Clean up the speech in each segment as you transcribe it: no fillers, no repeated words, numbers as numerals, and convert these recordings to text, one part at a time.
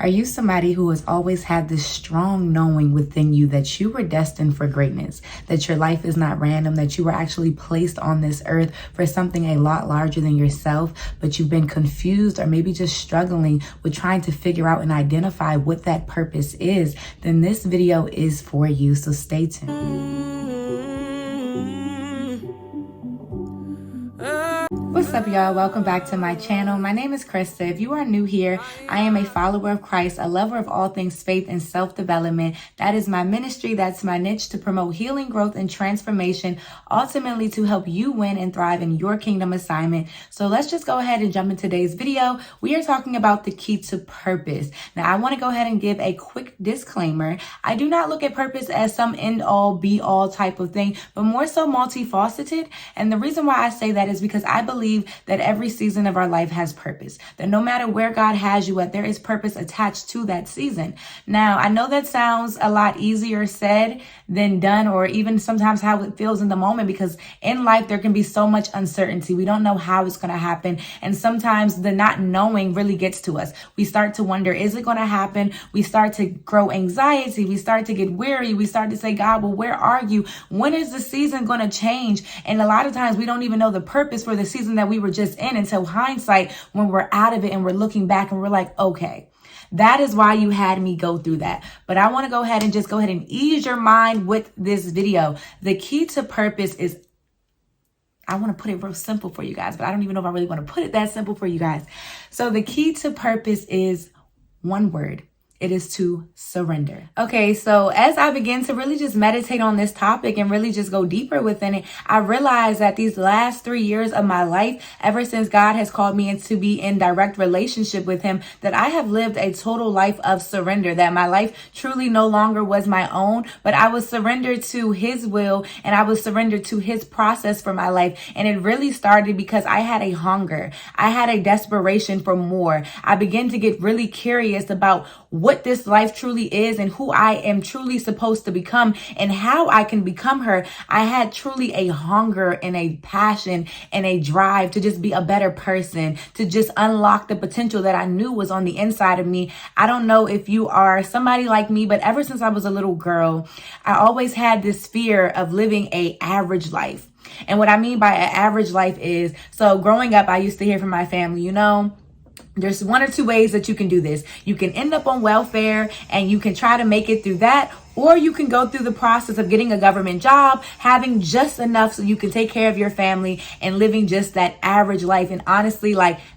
Are you somebody who has always had this strong knowing within you that you were destined for greatness, that your life is not random, that you were actually placed on this earth for something a lot larger than yourself, but you've been confused or maybe just struggling with trying to figure out and identify what that purpose is? Then this video is for you, so stay tuned. What's up, y'all? Welcome back to my channel. My name is Krista. If you are new here, I am a follower of Christ, a lover of all things faith and self-development. That is my ministry. That's my niche, to promote healing, growth, and transformation, ultimately to help you win and thrive in your kingdom assignment. So let's just go ahead and jump into today's video. We are talking about the key to purpose. Now, I want to go ahead and give a quick disclaimer. I do not look at purpose as some end-all, be-all type of thing, but more so multifaceted. And the reason why I say that is because I believe that every season of our life has purpose, that no matter where God has you at, there is purpose attached to that season. Now, I know that sounds a lot easier said than done, or even sometimes how it feels in the moment, because in life, there can be so much uncertainty. We don't know how it's going to happen. And sometimes the not knowing really gets to us. We start to wonder, is it going to happen? We start to grow anxiety. We start to get weary. We start to say, God, well, where are you? When is the season going to change? And a lot of times we don't even know the purpose for the season that we were just in until hindsight, when we're out of it and we're looking back and we're like, okay, that is why you had me go through that. But I want to go ahead and ease your mind with this video. The key to purpose is, I want to put it real simple for you guys, but I don't even know if I really want to put it that simple for you guys. So the key to purpose is one word. It is to surrender. Okay, so as I begin to really just meditate on this topic and really just go deeper within it, I realized that these last 3 years of my life, ever since God has called me to be in direct relationship with Him, that I have lived a total life of surrender, that my life truly no longer was my own, but I was surrendered to His will and I was surrendered to His process for my life. And it really started because I had a hunger. I had a desperation for more. I began to get really curious about what this life truly is and who I am truly supposed to become and how I can become her. I had truly a hunger and a passion and a drive to just be a better person, to just unlock the potential that I knew was on the inside of me. I don't know if you are somebody like me, but ever since I was a little girl, I always had this fear of living an average life. And what I mean by an average life is, so growing up, I used to hear from my family, there's one or two ways that you can do this. You can end up on welfare and you can try to make it through that, or you can go through the process of getting a government job, having just enough so you can take care of your family and living just that average life. And honestly,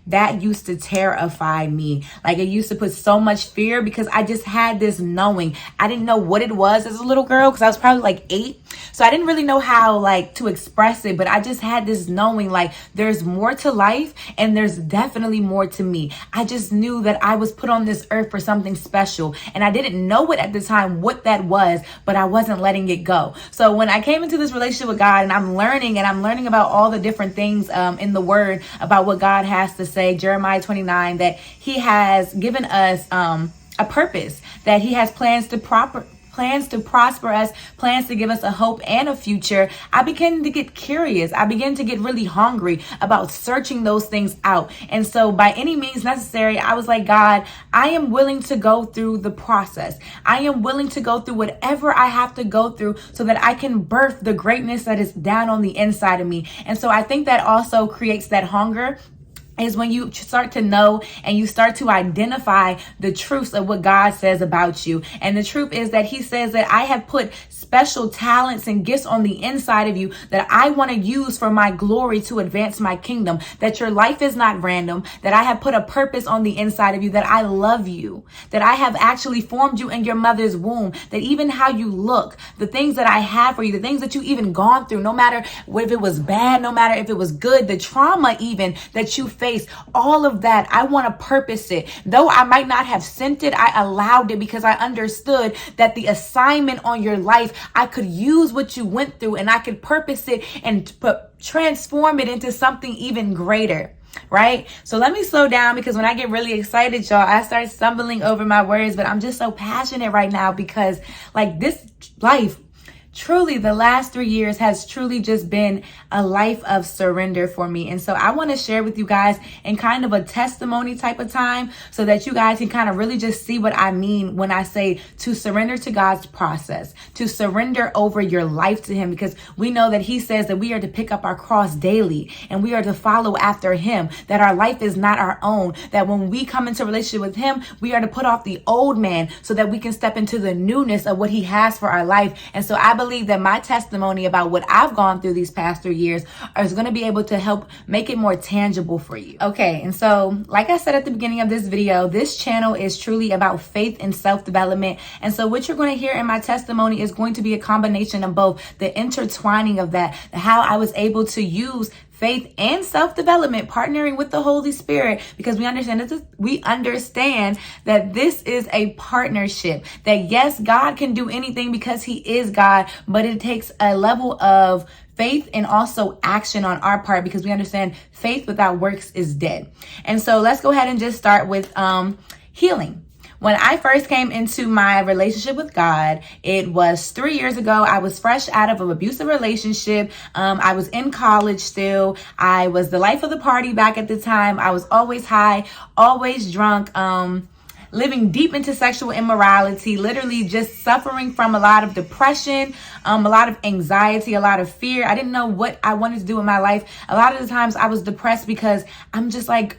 that used to terrify me. It used to put so much fear because I just had this knowing. I didn't know what it was as a little girl because I was probably 8. So I didn't really know how to express it, but I just had this knowing there's more to life and there's definitely more to me. I just knew that I was put on this earth for something special, and I didn't know it at the time what that was, but I wasn't letting it go. So when I came into this relationship with God and I'm learning about all the different things in the word about what God has to say, Jeremiah 29, that He has given us a purpose, that He has plans to prosper us, plans to give us a hope and a future. I began to get curious. I began to get really hungry about searching those things out. And so by any means necessary, I was like, God, I am willing to go through the process. I am willing to go through whatever I have to go through so that I can birth the greatness that is down on the inside of me. And so I think that also creates that hunger, is when you start to know and you start to identify the truths of what God says about you. And the truth is that He says that I have put special talents and gifts on the inside of you that I want to use for my glory to advance my kingdom, that your life is not random, that I have put a purpose on the inside of you, that I love you, that I have actually formed you in your mother's womb, that even how you look, the things that I have for you, the things that you even gone through, no matter if it was bad, no matter if it was good, the trauma even that you faced, all of that, I want to purpose it. Though I might not have sent it, I allowed it because I understood that the assignment on your life, I could use what you went through and I could purpose it and transform it into something even greater. Right? So let me slow down, because when I get really excited, y'all, I start stumbling over my words, but I'm just so passionate right now because this life truly the last 3 years has truly just been a life of surrender for me. And so I want to share with you guys in kind of a testimony type of time so that you guys can kind of really just see what I mean when I say to surrender to God's process, to surrender over your life to him, because we know that he says that we are to pick up our cross daily and we are to follow after him, that our life is not our own, that when we come into relationship with him, we are to put off the old man so that we can step into the newness of what he has for our life. And so I believe that my testimony about what I've gone through these past 3 years is going to be able to help make it more tangible for you. Okay, and so like I said at the beginning of this video, this channel is truly about faith and self-development. And so what you're going to hear in my testimony is going to be a combination of both, the intertwining of that, how I was able to use faith and self-development, partnering with the Holy Spirit, because we understand that this is a partnership, that yes, God can do anything because he is God, but it takes a level of faith and also action on our part, because we understand faith without works is dead. And so let's go ahead and just start with healing. When I first came into my relationship with God, it was 3 years ago. I was fresh out of an abusive relationship. I was in college still. I was the life of the party back at the time. I was always high, always drunk, living deep into sexual immorality, literally just suffering from a lot of depression, a lot of anxiety, a lot of fear. I didn't know what I wanted to do in my life. A lot of the times I was depressed because I'm just like,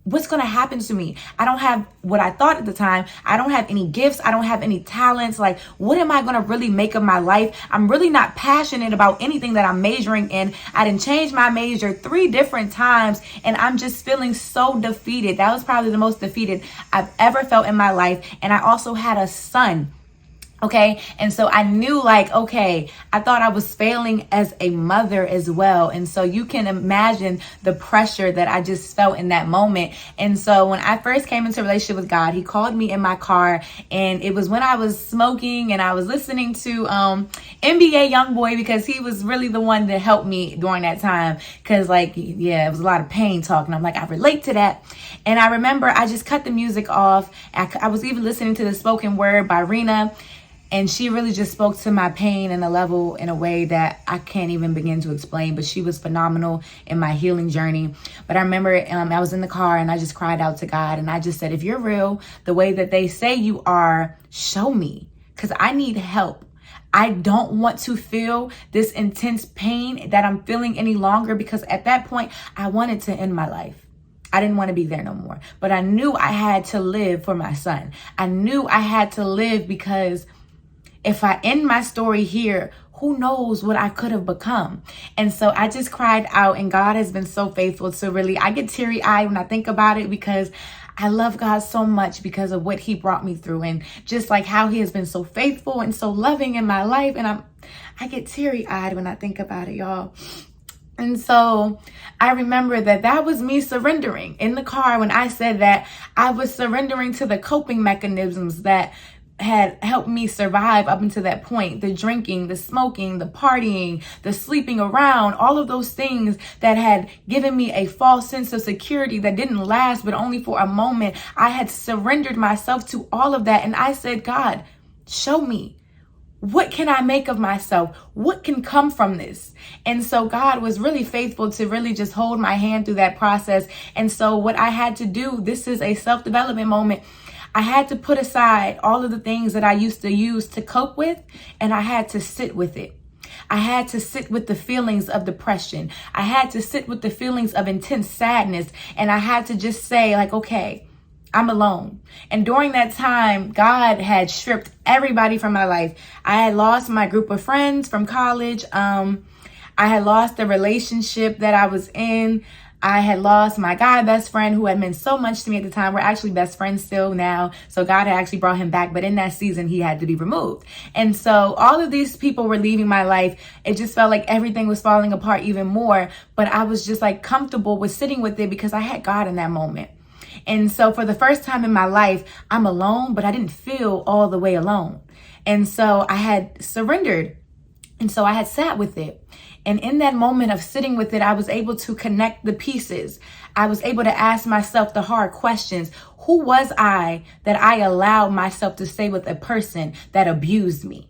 what's going to happen to me? I don't have what I thought at the time. I don't have any gifts. I don't have any talents. Like, what am I going to really make of my life? I'm really not passionate about anything that I'm majoring in. I didn't change my major 3 different times, and I'm just feeling so defeated. That was probably the most defeated I've ever felt in my life. And I also had a son. Okay. And so I knew, like, okay, I thought I was failing as a mother as well. And so you can imagine the pressure that I just felt in that moment. And so when I first came into a relationship with God, he called me in my car, and it was when I was smoking and I was listening to NBA Youngboy, because he was really the one that helped me during that time. Cause like, yeah, it was a lot of pain talk. And I'm like, I relate to that. And I remember I just cut the music off. I was even listening to the spoken word by Rena. And she really just spoke to my pain in a way that I can't even begin to explain. But she was phenomenal in my healing journey. But I remember I was in the car and I just cried out to God. And I just said, if you're real, the way that they say you are, show me, because I need help. I don't want to feel this intense pain that I'm feeling any longer, because at that point, I wanted to end my life. I didn't want to be there no more. But I knew I had to live for my son. I knew I had to live, because if I end my story here, who knows what I could have become. And so I just cried out, and God has been so faithful. So really, I get teary-eyed when I think about it, because I love God so much because of what he brought me through, and just like how he has been so faithful and so loving in my life. And I get teary-eyed when I think about it, y'all. And so I remember that was me surrendering in the car when I said that I was surrendering to the coping mechanisms that had helped me survive up until that point. The drinking, the smoking, the partying, the sleeping around, all of those things that had given me a false sense of security that didn't last, but only for a moment. I had surrendered myself to all of that. And I said, God, show me. What can I make of myself? What can come from this? And so God was really faithful to really just hold my hand through that process. And so what I had to do, this is a self-development moment. I had to put aside all of the things that I used to use to cope with, and I had to sit with it. I had to sit with the feelings of depression. I had to sit with the feelings of intense sadness, and I had to just say, like, okay, I'm alone. And during that time, God had stripped everybody from my life. I had lost my group of friends from college. I had lost the relationship that I was in. I had lost my guy best friend who had meant so much to me at the time. We're actually best friends still now. So God had actually brought him back. But in that season, he had to be removed. And so all of these people were leaving my life. It just felt like everything was falling apart even more. But I was just like comfortable with sitting with it, because I had God in that moment. And so for the first time in my life, I'm alone, but I didn't feel all the way alone. And so I had surrendered. And so I had sat with it. And in that moment of sitting with it, I was able to connect the pieces. I was able to ask myself the hard questions. Who was I that I allowed myself to stay with a person that abused me?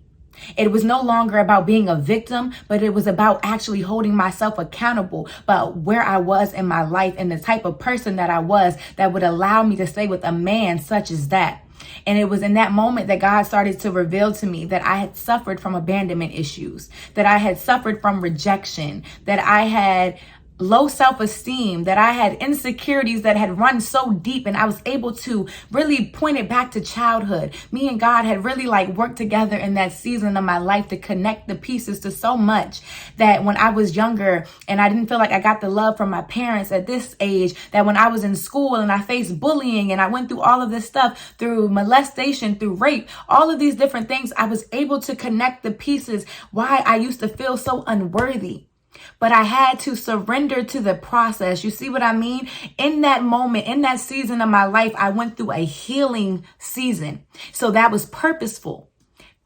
It was no longer about being a victim, but it was about actually holding myself accountable about where I was in my life and the type of person that I was that would allow me to stay with a man such as that. And it was in that moment that God started to reveal to me that I had suffered from abandonment issues, that I had suffered from rejection, that I had low self-esteem, that I had insecurities that had run so deep, and I was able to really point it back to childhood. Me and God had really worked together in that season of my life to connect the pieces to so much that when I was younger and I didn't feel like I got the love from my parents at this age, that when I was in school and I faced bullying and I went through all of this stuff, through molestation, through rape, all of these different things, I was able to connect the pieces why I used to feel so unworthy. But I had to surrender to the process. You see what I mean? In that moment, in that season of my life, I went through a healing season. So that was purposeful.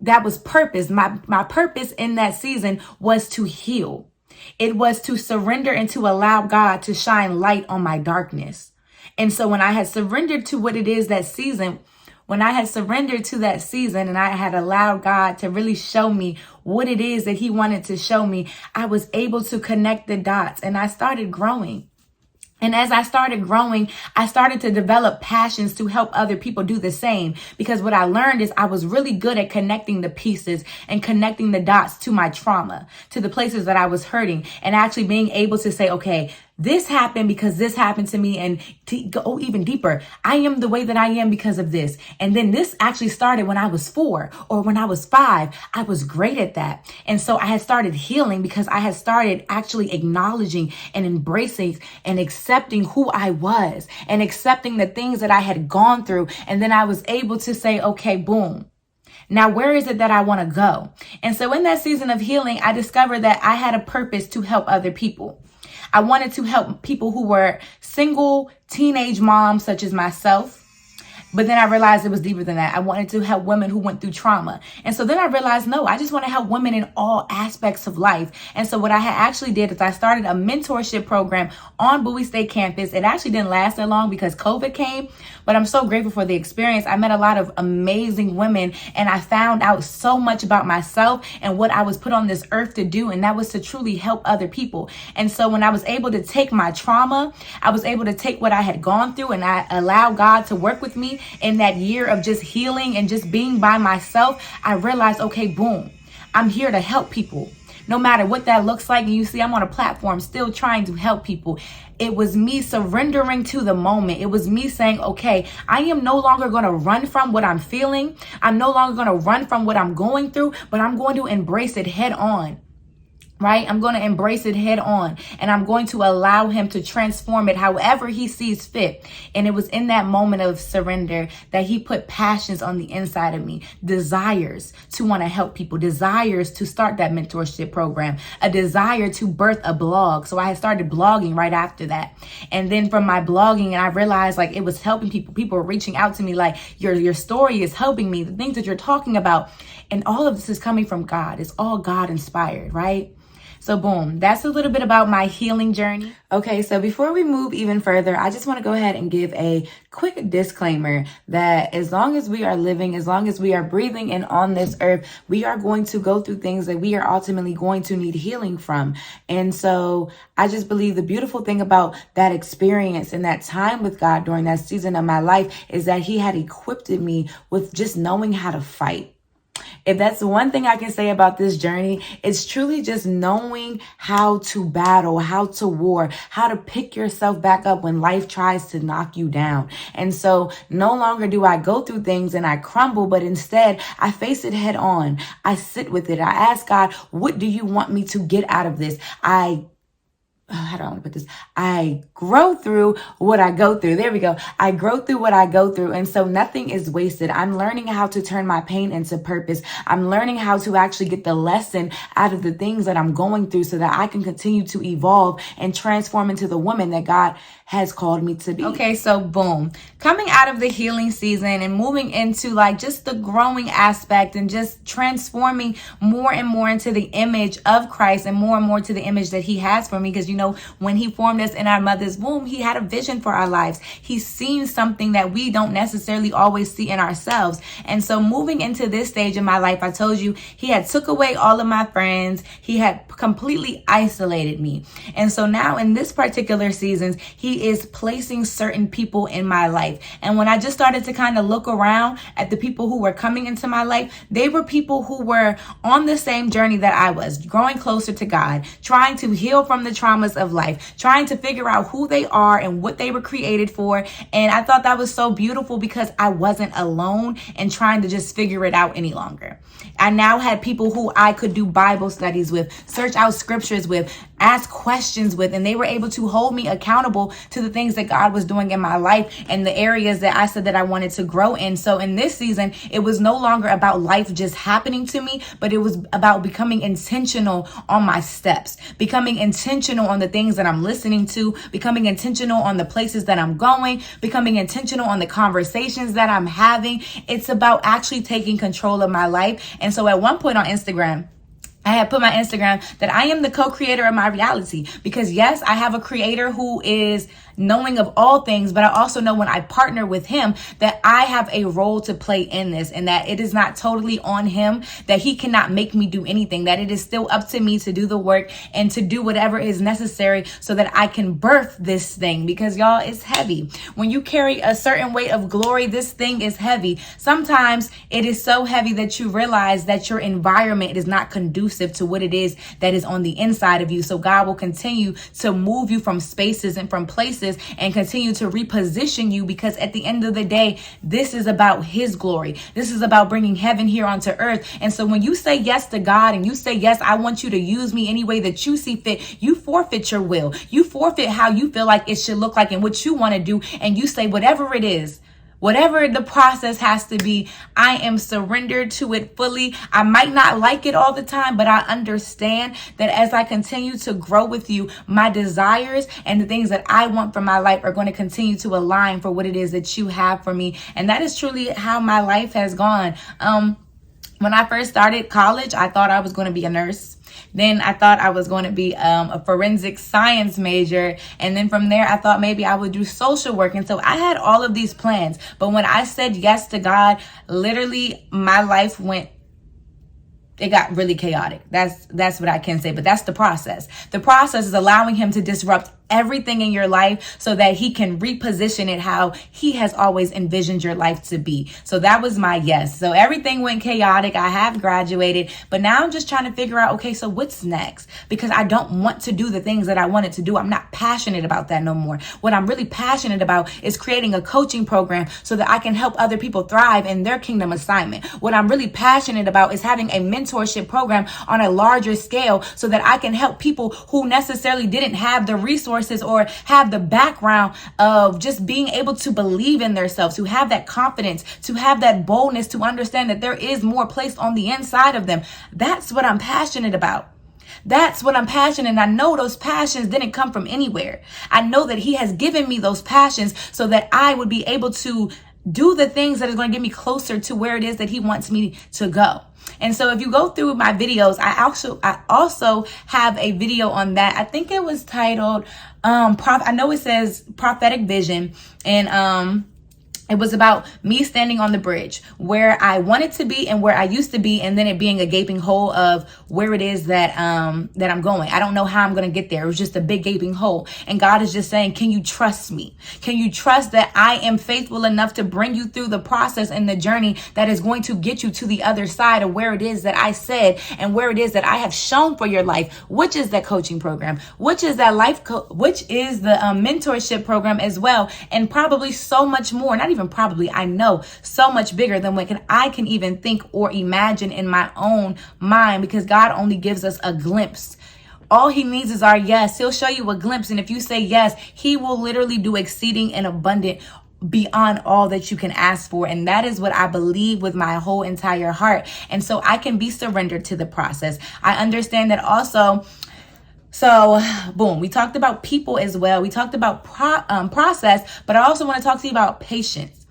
That was purpose. My purpose in that season was to heal. It was to surrender and to allow God to shine light on my darkness. And so when I had surrendered to what it is that season, when I had surrendered to that season and I had allowed God to really show me what it is that he wanted to show me, I was able to connect the dots and I started growing. And as I started growing, I started to develop passions to help other people do the same. Because what I learned is I was really good at connecting the pieces and connecting the dots to my trauma, to the places that I was hurting, and actually being able to say, okay, this happened because this happened to me, and to go even deeper, I am the way that I am because of this. And then this actually started when I was 4 or when I was 5. I was great at that. And so I had started healing because I had started actually acknowledging and embracing and accepting who I was and accepting the things that I had gone through. And then I was able to say, okay, boom. Now, where is it that I want to go? And so in that season of healing, I discovered that I had a purpose to help other people. I wanted to help people who were single teenage moms such as myself. But then I realized it was deeper than that. I wanted to help women who went through trauma. And so then I realized, no, I just want to help women in all aspects of life. And so what I had actually did is I started a mentorship program on Bowie State campus. It actually didn't last that long because COVID came, but I'm so grateful for the experience. I met a lot of amazing women and I found out so much about myself and what I was put on this earth to do. And that was to truly help other people. And so when I was able to take my trauma, I was able to take what I had gone through and I allowed God to work with me in that year of just healing and just being by myself. I realized, okay, boom, I'm here to help people. No matter what that looks like. And you see, I'm on a platform still trying to help people. It was me surrendering to the moment. It was me saying, okay, I am no longer going to run from what I'm feeling. I'm no longer going to run from what I'm going through, but I'm going to embrace it head on. Right? I'm going to embrace it head on and I'm going to allow him to transform it however he sees fit. And it was in that moment of surrender that he put passions on the inside of me, desires to want to help people, desires to start that mentorship program, a desire to birth a blog. So I had started blogging right after that. And then from my blogging, and I realized it was helping people. People were reaching out to me like, your story is helping me, the things that you're talking about. And all of this is coming from God. It's all God inspired, right? So boom, that's a little bit about my healing journey. Okay, so before we move even further, I just want to go ahead and give a quick disclaimer that as long as we are living, as long as we are breathing and on this earth, we are going to go through things that we are ultimately going to need healing from. And so I just believe the beautiful thing about that experience and that time with God during that season of my life is that he had equipped me with just knowing how to fight. If that's the one thing I can say about this journey, it's truly just knowing how to battle, how to war, how to pick yourself back up when life tries to knock you down. And so no longer do I go through things and I crumble, but instead I face it head on. I sit with it. I ask God, what do you want me to get out of this? How do I want to put this? I grow through what I go through. There we go. I grow through what I go through. And so nothing is wasted. I'm learning how to turn my pain into purpose. I'm learning how to actually get the lesson out of the things that I'm going through so that I can continue to evolve and transform into the woman that God has called me to be. Okay, so boom. Coming out of the healing season and moving into just the growing aspect and just transforming more and more into the image of Christ and more to the image that he has for me. Because when he formed us in our mother's womb, he had a vision for our lives. He's seen something that we don't necessarily always see in ourselves. And so moving into this stage in my life, I told you, he had took away all of my friends. He had completely isolated me. And so now in this particular season, he is placing certain people in my life. And when I just started to kind of look around at the people who were coming into my life, they were people who were on the same journey that I was, growing closer to God, trying to heal from the traumas of life, trying to figure out who they are and what they were created for. And I thought that was so beautiful because I wasn't alone and trying to just figure it out any longer. I now had people who I could do Bible studies with, search out scriptures with, ask questions with, and they were able to hold me accountable to the things that God was doing in my life and the areas that I said that I wanted to grow in. So in this season, it was no longer about life just happening to me, but it was about becoming intentional on my steps, becoming intentional on the things that I'm listening to, becoming intentional on the places that I'm going, becoming intentional on the conversations that I'm having. It's about actually taking control of my life. And so at one point on Instagram, I had put my Instagram that I am the co-creator of my reality, because yes, I have a creator who is knowing of all things, but I also know when I partner with him that I have a role to play in this, and that it is not totally on him, that he cannot make me do anything, that it is still up to me to do the work and to do whatever is necessary so that I can birth this thing. Because y'all, it's heavy. When you carry a certain weight of glory, this thing is heavy. Sometimes it is so heavy that you realize that your environment is not conducive to what it is that is on the inside of you. So God will continue to move you from spaces and from places and continue to reposition you, because at the end of the day, this is about his glory. This is about bringing heaven here onto earth. And so when you say yes to God and you say, yes, I want you to use me any way that you see fit, you forfeit your will. You forfeit how you feel like it should look like and what you want to do. And you say, whatever it is, whatever the process has to be, I am surrendered to it fully. I might not like it all the time, but I understand that as I continue to grow with you, my desires and the things that I want from my life are going to continue to align for what it is that you have for me. And that is truly how my life has gone. When I first started college, I thought I was going to be a nurse. Then I thought I was going to be a forensic science major. And then from there, I thought maybe I would do social work. And so I had all of these plans. But when I said yes to God, literally my life it got really chaotic. That's what I can say. But that's the process. The process is allowing him to disrupt everything in your life so that he can reposition it how he has always envisioned your life to be. So that was my yes. So everything went chaotic. I have graduated, but now I'm just trying to figure out, okay, so what's next? Because I don't want to do the things that I wanted to do. I'm not passionate about that no more. What I'm really passionate about is creating a coaching program so that I can help other people thrive in their kingdom assignment. What I'm really passionate about is having a mentorship program on a larger scale so that I can help people who necessarily didn't have the resources or have the background of just being able to believe in themselves, to have that confidence, to have that boldness, to understand that there is more placed on the inside of them. That's what I'm passionate about. That's what I'm passionate. And I know those passions didn't come from anywhere. I know that he has given me those passions so that I would be able to do the things that is going to get me closer to where it is that he wants me to go. And so if you go through my videos, I also have a video on that. I think it was titled, I know it says prophetic vision, and it was about me standing on the bridge where I wanted to be and where I used to be, and then it being a gaping hole of where it is that I'm going. I don't know how I'm going to get there. It was just a big gaping hole. And God is just saying, can you trust me? Can you trust that I am faithful enough to bring you through the process and the journey that is going to get you to the other side of where it is that I said and where it is that I have shown for your life, which is that coaching program, which is that which is the mentorship program as well. And probably so much more, not even probably, I know so much bigger than what I can even think or imagine in my own mind, because God only gives us a glimpse. All he needs is our yes. He'll show you a glimpse. And if you say yes, he will literally do exceeding and abundant beyond all that you can ask for. And that is what I believe with my whole entire heart. And so I can be surrendered to the process. I understand that also. So, boom, we talked about people as well. We talked about process, but I also want to talk to you about patience.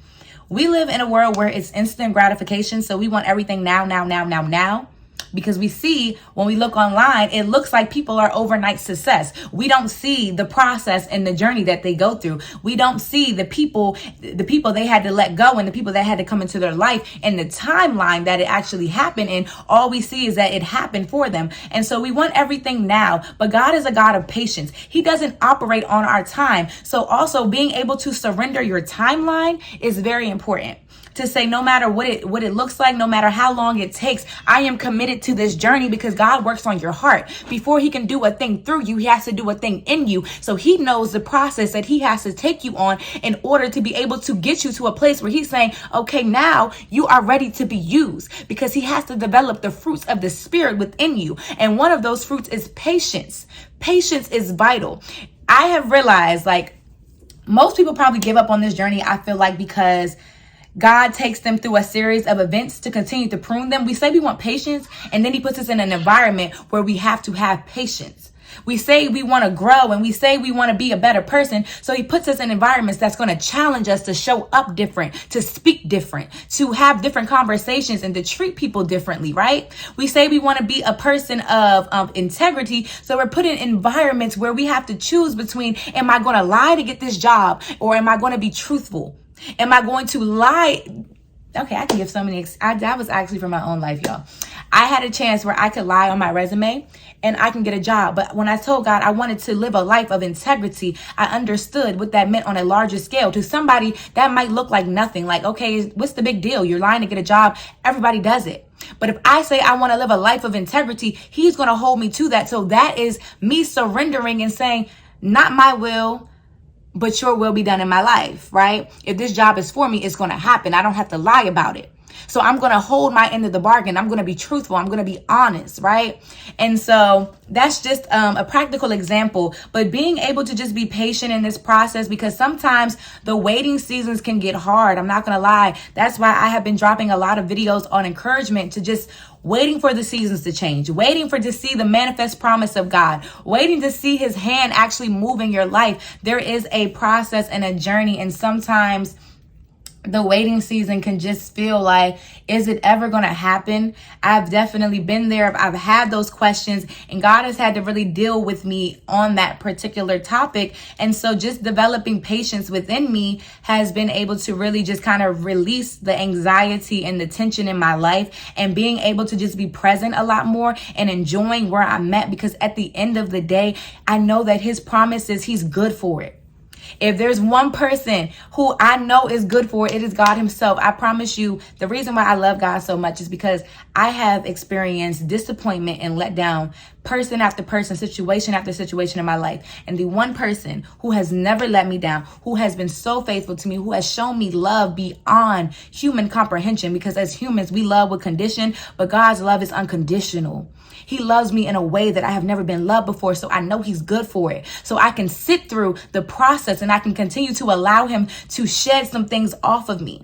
We live in a world where it's instant gratification. So we want everything now. Because we see when we look online, it looks like people are overnight success. We don't see the process and the journey that they go through. We don't see the people they had to let go and the people that had to come into their life and the timeline that it actually happened in. All we see is that it happened for them. And so we want everything now, but God is a God of patience. He doesn't operate on our time. So also being able to surrender your timeline is very important. To say no matter what it looks like, no matter how long it takes, I am committed to this journey because God works on your heart. Before he can do a thing through you, he has to do a thing in you. So he knows the process that he has to take you on in order to be able to get you to a place where he's saying, okay, now you are ready to be used, because he has to develop the fruits of the spirit within you. And one of those fruits is patience. Patience is vital. I have realized, like, most people probably give up on this journey, I feel like, because God takes them through a series of events to continue to prune them. We say we want patience, and then he puts us in an environment where we have to have patience. We say we want to grow, and we say we want to be a better person. So he puts us in environments that's going to challenge us to show up different, to speak different, to have different conversations, and to treat people differently, right? We say we want to be a person of integrity. So we're put in environments where we have to choose between, am I going to lie to get this job, or am I going to be truthful? Am I going to lie? Okay, I can give so many. That was actually from my own life, y'all. I had a chance where I could lie on my resume and I can get a job. But when I told God I wanted to live a life of integrity, I understood what that meant on a larger scale. To somebody, that might look like nothing. Like, okay, what's the big deal? You're lying to get a job. Everybody does it. But if I say I want to live a life of integrity, he's going to hold me to that. So that is me surrendering and saying, not my will, but your will be done in my life, right? If this job is for me, it's going to happen. I don't have to lie about it. So I'm going to hold my end of the bargain. I'm going to be truthful. I'm going to be honest, right? And so that's just a practical example. But being able to just be patient in this process, because sometimes the waiting seasons can get hard. I'm not going to lie. That's why I have been dropping a lot of videos on encouragement to just waiting for the seasons to change, waiting to see the manifest promise of God, waiting to see his hand actually move in your life. There is a process and a journey, and sometimes the waiting season can just feel like, is it ever going to happen? I've definitely been there. I've had those questions, and God has had to really deal with me on that particular topic. And so just developing patience within me has been able to really just kind of release the anxiety and the tension in my life, and being able to just be present a lot more and enjoying where I'm at, because at the end of the day, I know that his promise is he's good for it. If there's one person who I know is good for it, it is God himself. I promise you, the reason why I love God so much is because I have experienced disappointment and let down, person after person, situation after situation in my life. And the one person who has never let me down, who has been so faithful to me, who has shown me love beyond human comprehension, because as humans, we love with condition, but God's love is unconditional. He loves me in a way that I have never been loved before. So I know he's good for it. So I can sit through the process and I can continue to allow him to shed some things off of me.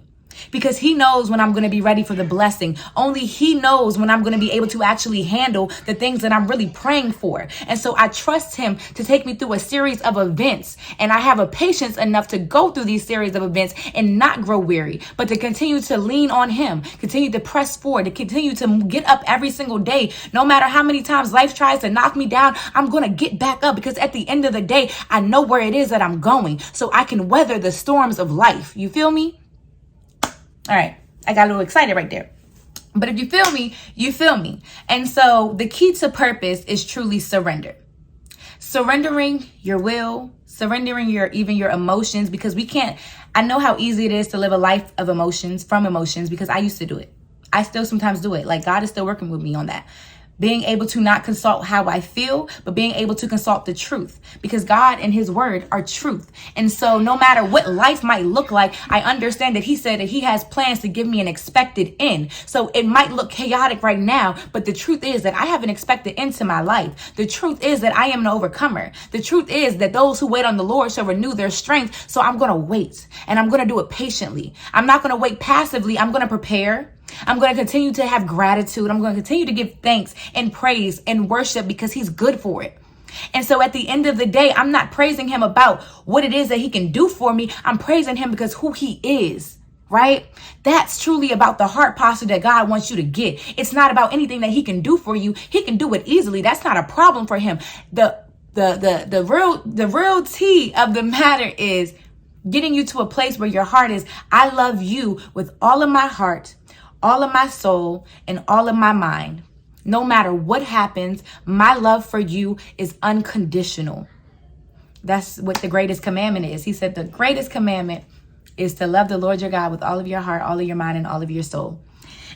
Because he knows when I'm going to be ready for the blessing. Only he knows when I'm going to be able to actually handle the things that I'm really praying for. And so I trust him to take me through a series of events. And I have a patience enough to go through these series of events and not grow weary, but to continue to lean on him, continue to press forward, to continue to get up every single day. No matter how many times life tries to knock me down, I'm going to get back up, because at the end of the day, I know where it is that I'm going, so I can weather the storms of life. You feel me? All right, I got a little excited right there. But if you feel me, you feel me. And so the key to purpose is truly surrender. Surrendering your will, surrendering your emotions, because I know how easy it is to live a life of emotions, from emotions, because I used to do it. I still sometimes do it. Like, God is still working with me on that. Being able to not consult how I feel, but being able to consult the truth, because God and his word are truth. And so no matter what life might look like, I understand that he said that he has plans to give me an expected end. So it might look chaotic right now, but the truth is that I have an expected end to my life. The truth is that I am an overcomer. The truth is that those who wait on the Lord shall renew their strength. So I'm going to wait, and I'm going to do it patiently. I'm not going to wait passively. I'm going to prepare. I'm going to continue to have gratitude. I'm going to continue to give thanks and praise and worship, because he's good for it. And so at the end of the day, I'm not praising him about what it is that he can do for me. I'm praising him because who he is. right? That's truly about the heart posture that God wants you to get. It's not about anything that he can do for you. He can do it easily. That's not a problem for him. The real tea of the matter is getting you to a place where your heart is, I love you with all of my heart, all of my soul, and all of my mind. No matter what happens, my love for you is unconditional. That's what the greatest commandment is. He said the greatest commandment is to love the Lord your God with all of your heart, all of your mind, and all of your soul.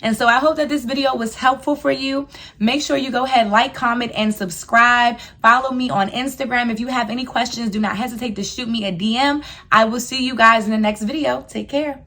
And so I hope that this video was helpful for you. Make sure you go ahead, like, comment, and subscribe. Follow me on Instagram. If you have any questions, do not hesitate to shoot me a DM. I will see you guys in the next video. Take care.